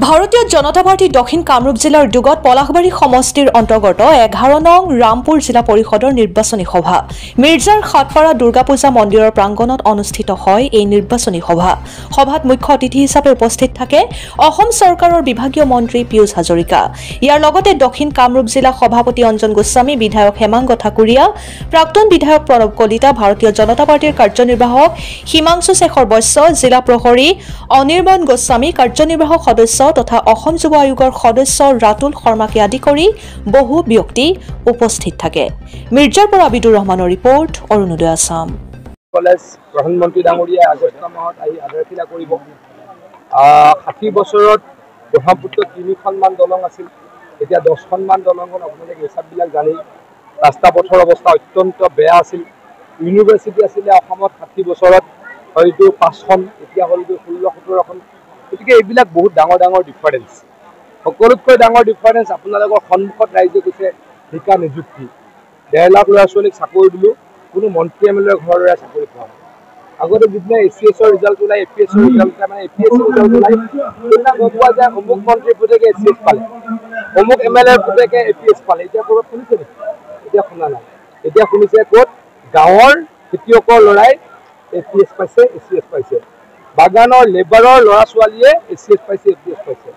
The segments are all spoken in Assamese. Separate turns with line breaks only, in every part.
ভাৰতীয় জনতা পাৰ্টি দক্ষিণ কামৰূপ জিলাৰ দুগত পলাশবাৰী সমষ্টিৰ অন্তৰ্গত 11 নং ৰামপুৰ জিলা পৰিষদৰ নিৰ্বাচনী সভা মিৰ্জাৰ খাটপাৰা দুৰ্গা পূজা মন্দিৰৰ প্ৰাংগণত অনুষ্ঠিত হয়। এই নিৰ্বাচনী সভাত মুখ্য অতিথি হিচাপে উপস্থিত থাকে অসম চৰকাৰৰ বিভাগীয় মন্ত্ৰী পীয়ুষ হাজৰিকা। ইয়াৰ লগতে দক্ষিণ কামৰূপ জিলা সভাপতি অঞ্জন গোস্বামী, বিধায়ক হেমাংগ ঠাকুৰীয়া, প্ৰাক্তন বিধায়ক প্ৰণৱ কলিতা, ভাৰতীয় জনতা পাৰ্টিৰ কাৰ্যনিৰ্বাহক হিমাংশু শেখৰ বৈশ্য, জিলা প্ৰহৰী অনিৰ্বাণ গোস্বামী, কাৰ্যনিৰ্বাহক সদস্য তথা অসম যুৱ আয়োগৰ সদস্য ৰাতুল শৰ্মাকে আদি কৰি বহু ব্যক্তি উপস্থিত থাকে। মিৰ্জাৰ পৰা আবিদুৰ ৰহমানৰ ৰিপৰ্ট, অৰুণোদয় আসাম।
কলেজ প্ৰধানমন্ত্ৰী ডাঙৰীয়াই আগষ্ট মাহত আহি আধাৰশিলা কৰিব। 60 বছৰত ব্ৰহ্মপুত্ৰত 3খনমান দলং আছিল, এতিয়া 10খনমান দলঙত আপোনালোকে হিচাপবিলাক জানেই। ৰাস্তা পথৰ অৱস্থা অত্যন্ত বেয়া আছিল। ইউনিভাৰ্চিটি আছিলে অসমত 60 বছৰত হয়তো 5খন, এতিয়া হয়তো 16-17খন। গতিকে এইবিলাক বহুত ডাঙৰ ডাঙৰ ডিফাৰেঞ্চ। সকলোতকৈ ডাঙৰ ডিফাৰেঞ্চ আপোনালোকৰ সন্মুখত ৰাইজে কৈছে শিক্ষা নিযুক্তি। 1.5 লাখ ল'ৰা ছোৱালীক চাকৰি দিলোঁ, কোনো মন্ত্ৰী এমেলেৰ ঘৰৰে চাকৰি পোৱা নাই। আগতে যিদিনা ACS ৰিজাল্ট ওলাই, APS ৰিজাল্ট মানে APS ৰিজাল্ট ওলাই, সেইদিনা গম পোৱা যায় অমুক মন্ত্ৰীৰ পুতেকে ACS পালে, অমুক MLAৰ পুতেকে APS পালে। এতিয়া ক'ৰবাত শুনিছে নেকি? এতিয়া শুনা নাই। এতিয়া শুনিছে ক'ত? গাঁৱৰ খেতিয়কৰ ল'ৰাই APS পাইছে, ACS পাইছে। বাগানৰ লেবাৰৰ ল'ৰা ছোৱালীয়ে ACS পাইছে, APS পাইছে।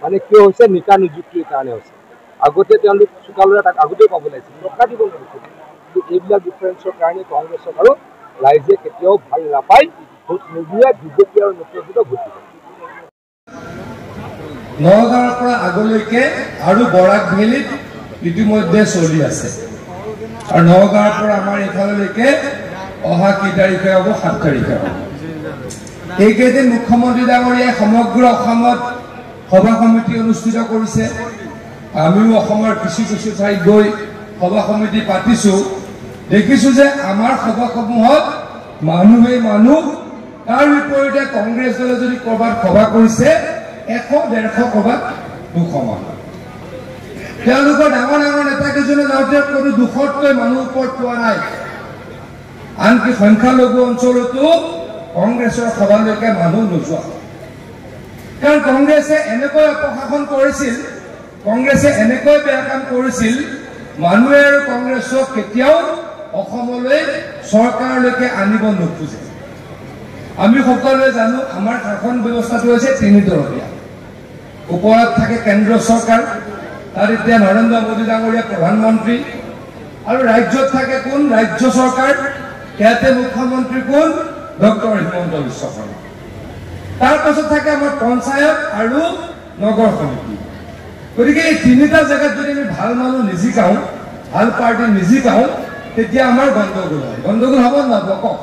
মানে কিয় হৈছে? নিকা নিযুক্তিৰ কাৰণে হৈছে। আগতে তেওঁলোক চোকালৰে তাক আগতেই পাব লাগিছিল, টকা দিব লাগিছিল। কিন্তু এইবিলাক ডিফাৰেঞ্চৰ কাৰণে কংগ্ৰেছক আৰু ৰাইজে কেতিয়াও ভাল নাপায়। ভোট নিদিয়ে, বিজেপি আৰু নেতৃত্বত ভোট দিব।
নগাঁৱৰ পৰা আগলৈকে আৰু বৰাক ভেলীত ইতিমধ্যে চলি আছে, আৰু নগাঁৱৰ পৰা আমাৰ এইফালৈকে অহা কি তাৰিখে হ'ব? 7 তাৰিখে হ'ব। এইকেইদিন মুখ্যমন্ত্ৰী ডাঙৰীয়াই সমগ্ৰ অসমত সভা সমিতি অনুষ্ঠিত কৰিছে। আমিও অসমৰ কিছু ঠাইত গৈ সভা সমিতি পাতিছো। দেখিছো যে আমাৰ সভাসমূহত মানুহেই মানুহ। তাৰ বিপৰীতে কংগ্ৰেছ দলে যদি ক'ৰবাত সভা কৰিছে 100-150, ক'ৰবাত 200 মানুহ। তেওঁলোকৰ ডাঙৰ ডাঙৰ নেতাকেইজনে যাওঁতে কোনো 200তকৈ মানুহ ওপৰত পোৱা নাই। আনকি সংখ্যালঘু অঞ্চলতো কংগ্ৰেছৰ সভালৈকে মানুহ নোযোৱা। কাৰণ কংগ্ৰেছে এনেকৈ অপশাসন কৰিছিল, কংগ্ৰেছে এনেকৈ বেয়া কাম কৰিছিল, মানুহে আৰু কংগ্ৰেছক কেতিয়াও অসমলৈ চৰকাৰলৈকে আনিব নোখোজে। আমি সকলোৱে জানো আমাৰ শাসন ব্যৱস্থাটো হৈছে 3 তৰপীয়া। ওপৰত থাকে কেন্দ্ৰ চৰকাৰ, তাত এতিয়া নৰেন্দ্ৰ মোদী ডাঙৰীয়া প্ৰধানমন্ত্ৰী, আৰু ৰাজ্যত থাকে কোন? ৰাজ্য চৰকাৰ। ইয়াতে মুখ্যমন্ত্ৰী কোন? ডক্টৰ হিমন্ত বিশ্ব শৰ্মা। তাৰ পাছত থাকে আমাৰ পঞ্চায়ত আৰু নগৰ সমিতি। গতিকে এই 3টা জেগাত যদি আমি ভাল মানুহ নিজিকাওঁ, ভাল পাৰ্টি নিজিকাওঁ, তেতিয়া আমাৰ গণ্ডগোল হয়। গণ্ডগোল হ'ব নহ'ব কওক?